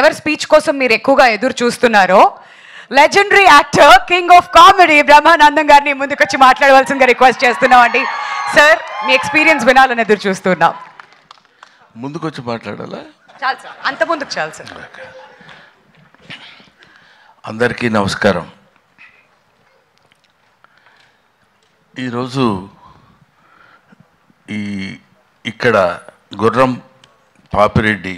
ఎవరి స్పీచ్ కోసం మీరు ఎక్కువగా ఎదురు చూస్తున్నారో legendary actor king of comedy Brahmanandam గారిని ముందుకొచ్చి మాట్లాడవలసిందిగా రిక్వెస్ట్ చేస్తున్నామండి. సార్ మీ ఎక్స్పీరియన్స్ వినాలని ఎదురు చూస్తున్నాం. ముందుకొచ్చి మాట్లాడాలా? చాలు సార్, అంత ముందుకు చాలు సార్. అందరికీ నమస్కారం. ఈరోజు ఇక్కడ గుర్రం పాపిరెడ్డి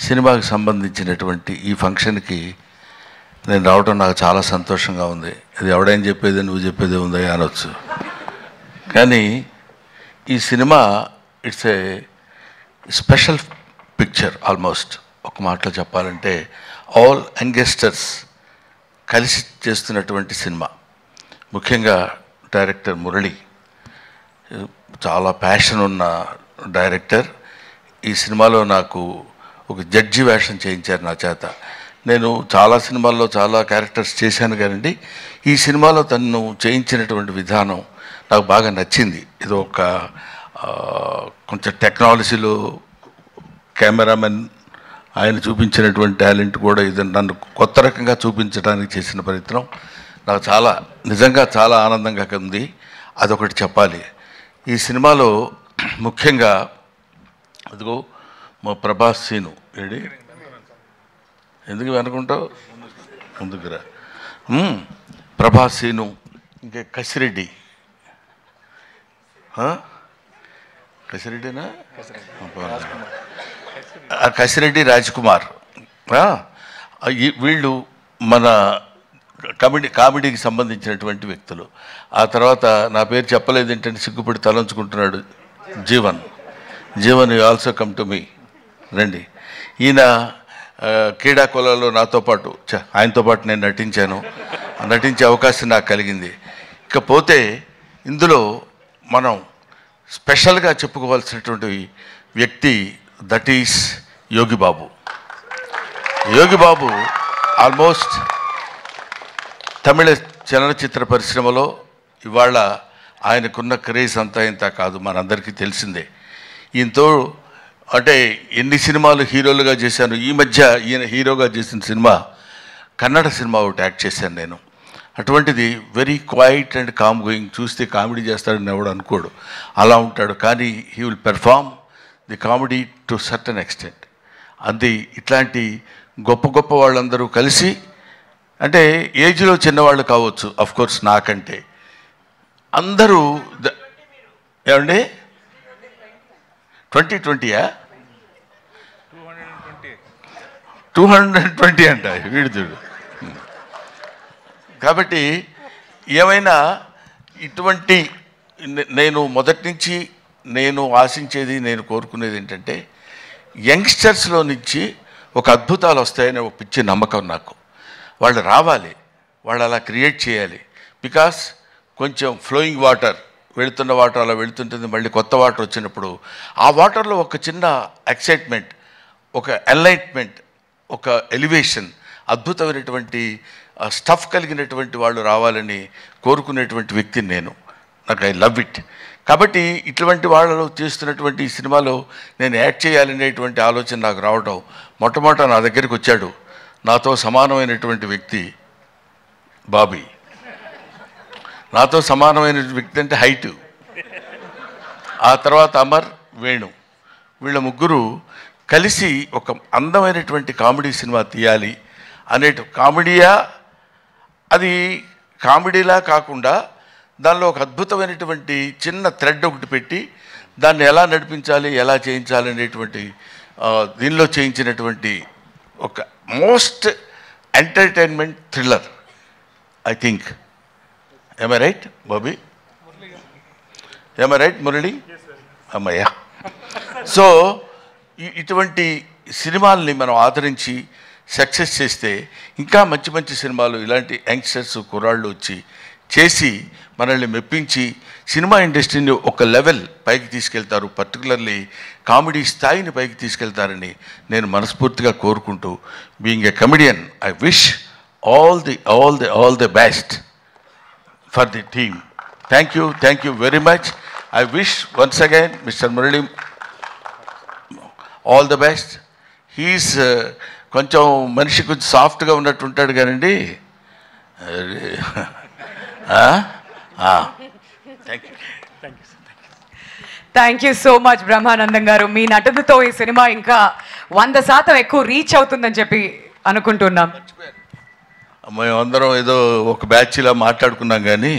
సినిమాకి సంబంధించినటువంటి ఈ ఫంక్షన్కి నేను రావడం నాకు చాలా సంతోషంగా ఉంది. ఇది ఎవడైనా చెప్పేది నువ్వు చెప్పేది ఉందా అనొచ్చు, కానీ ఈ cinema it's a special picture. Almost ఒక మాటలో చెప్పాలంటే ఆల్ యంగస్టర్స్ కలిసి చేస్తున్నటువంటి సినిమా. ముఖ్యంగా డైరెక్టర్ మురళి చాలా ప్యాషన్ ఉన్న డైరెక్టర్. ఈ సినిమాలో నాకు ఒక జడ్జి వేషం చేయించారు నా చేత. నేను చాలా సినిమాల్లో చాలా క్యారెక్టర్స్ చేశాను కానండి, ఈ సినిమాలో తను చేయించినటువంటి విధానం నాకు బాగా నచ్చింది. ఇది ఒక కొంచెం టెక్నాలజీలో కెమెరామెన్ ఆయన చూపించినటువంటి టాలెంట్ కూడా ఇది నన్ను కొత్త రకంగా చూపించడానికి చేసిన ప్రయత్నం నాకు చాలా నిజంగా చాలా ఆనందంగా ఉంది. అదొకటి చెప్పాలి. ఈ సినిమాలో ముఖ్యంగా అదిగో మా ప్రభాస్ సీను ఏడి ఎందుకు వెనుకుంటావు ముందుకురా. ప్రభాస్ సీను, ఇంకా కసిరెడ్డి, కసిరెడ్డినా కసిరెడ్డి రాజ్కుమార్, వీళ్ళు మన కామెడీకి సంబంధించినటువంటి వ్యక్తులు. ఆ తర్వాత నా పేరు చెప్పలేదు ఏంటంటే సిగ్గుపడి తలంచుకుంటున్నాడు Jeevan. Jeevan you also come to me, రండి. ఈయన క్రీడాకులలో నాతో పాటు ఆయనతో పాటు నేను నటించే అవకాశం నాకు కలిగింది. ఇకపోతే ఇందులో మనం స్పెషల్గా చెప్పుకోవాల్సినటువంటి వ్యక్తి that is Yogi Babu. Yogi Babu almost Tamil చలనచిత్ర పరిశ్రమలో ఇవాళ ఆయనకున్న క్రేజ్ అంతా ఇంత కాదు, మనందరికీ తెలిసిందే. ఈయనతో అంటే ఎన్ని సినిమాలు హీరోలుగా చేశాను. ఈ మధ్య ఈయన హీరోగా చేసిన సినిమా కన్నడ సినిమా ఒకటి యాక్ట్ చేశాను నేను. అటువంటిది very quiet and calm going. చూస్తే కామెడీ చేస్తాడని ఎవడు అనుకోడు, అలా ఉంటాడు. కానీ he will perform the comedy to certain extent. అది ఇట్లాంటి గొప్ప గొప్ప వాళ్ళందరూ కలిసి, అంటే ఏజ్లో చిన్నవాళ్ళు కావచ్చు అఫ్కోర్స్ నాకంటే, అందరూ ఏమండి 2020యా 220 అంట వీడుతుడు. కాబట్టి ఏమైనా ఇటువంటి నేను మొదటి నుంచి నేను ఆశించేది, నేను కోరుకునేది ఏంటంటే యంగ్స్టర్స్లో నుంచి ఒక అద్భుతాలు వస్తాయనే ఒక పిచ్చి నమ్మకం నాకు. వాళ్ళు రావాలి, వాళ్ళు అలా క్రియేట్ చేయాలి. బికాస్ కొంచెం ఫ్లోయింగ్ వాటర్, వెళుతున్న వాటర్ అలా వెళుతుంటుంది, మళ్ళీ కొత్త వాటర్ వచ్చినప్పుడు ఆ వాటర్లో ఒక చిన్న ఎక్సైట్మెంట్, ఒక ఎన్లైట్మెంట్, ఒక ఎలివేషన్, అద్భుతమైనటువంటి స్టఫ్ కలిగినటువంటి వాళ్ళు రావాలని కోరుకునేటువంటి వ్యక్తిని నేను. నాకు ఐ లవ్ ఇట్. కాబట్టి ఇటువంటి వాళ్ళు చేస్తున్నటువంటి ఈ సినిమాలో నేను యాక్ట్ చేయాలనేటువంటి ఆలోచన నాకు రావడం, మొట్టమొదట నా దగ్గరికి వచ్చాడు నాతో సమానమైనటువంటి వ్యక్తి బాబీ. నాతో సమానమైన వ్యక్తి అంటే హైటు. ఆ తర్వాత అమర్, వేణు, వీళ్ళ ముగ్గురు కలిసి ఒక అందమైనటువంటి కామెడీ సినిమా తీయాలి కామెడీయా, అది కామెడీలా కాకుండా దానిలో ఒక అద్భుతమైనటువంటి చిన్న థ్రెడ్ ఒకటి పెట్టి దాన్ని ఎలా నడిపించాలి, ఎలా చేయించాలి అనేటువంటి దీనిలో చేయించినటువంటి ఒక most entertainment thriller I think. Am I right, Bobby? Am I right, Murali? అమ్మయ్యా. సో ఇటువంటి సినిమాల్ని మనం ఆదరించి సక్సెస్ చేస్తే ఇంకా మంచి మంచి సినిమాలు ఇలాంటి యంగ్స్టర్స్ కుర్రాళ్ళు వచ్చి చేసి మనల్ని మెప్పించి సినిమా ఇండస్ట్రీని ఒక లెవెల్ పైకి తీసుకెళ్తారు, పర్టికులర్లీ కామెడీ స్థాయిని పైకి తీసుకెళ్తారని నేను మనస్ఫూర్తిగా కోరుకుంటూ, being a comedian I wish all the best for the team. Thank you very much. I wish once again Mr. Murali all the best. He is కొంచెం మనిషి కొంచెం సాఫ్ట్గా ఉన్నట్టు ఉంటాడు కానండి. Thank you so much Brahmanandam గారు. మీ నటనతో ఈ సినిమా ఇంకా 100% ఎక్కువ రీచ్ అవుతుందని చెప్పి అనుకుంటున్నాం. మేమందరం ఏదో ఒక బ్యాచ్లా మాట్లాడుకున్నాం కానీ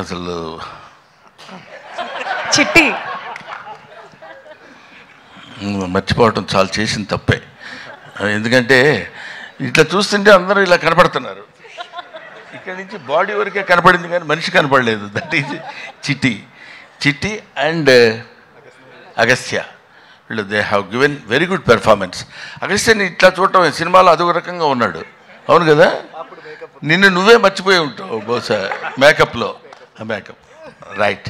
అసలు చిట్టి మర్చిపోవటం చాలా చేసిన తప్పే. ఎందుకంటే ఇట్లా చూస్తుంటే అందరూ ఇలా కనపడుతున్నారు. ఇక్కడి నుంచి బాడీ వరకే కనపడింది కానీ మనిషి కనపడలేదు. That is Chitti and Agastya. వీళ్ళు they have given very good performance. అగస్త్యని ఇట్లా చూడటం సినిమాలో అదొక రకంగా ఉన్నాడు. అవును కదా, నిన్ను నువ్వే మర్చిపోయి ఉంటావు బహుశా మేకప్లో. Makeup right.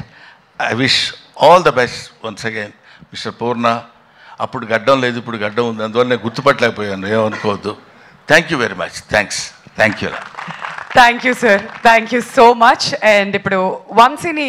I wish all the best once again mister Poorna. అప్పుడు గడ్డం లేదు, ఇప్పుడు గడ్డం ఉంది, అందువల్ల నేను గుర్తుపట్టలేకపోయాను, ఏమనుకోవద్దు. Thank you very much. Thanks. Thank you. Thank you sir. Thank you so much. And ఇప్పుడు వంశీని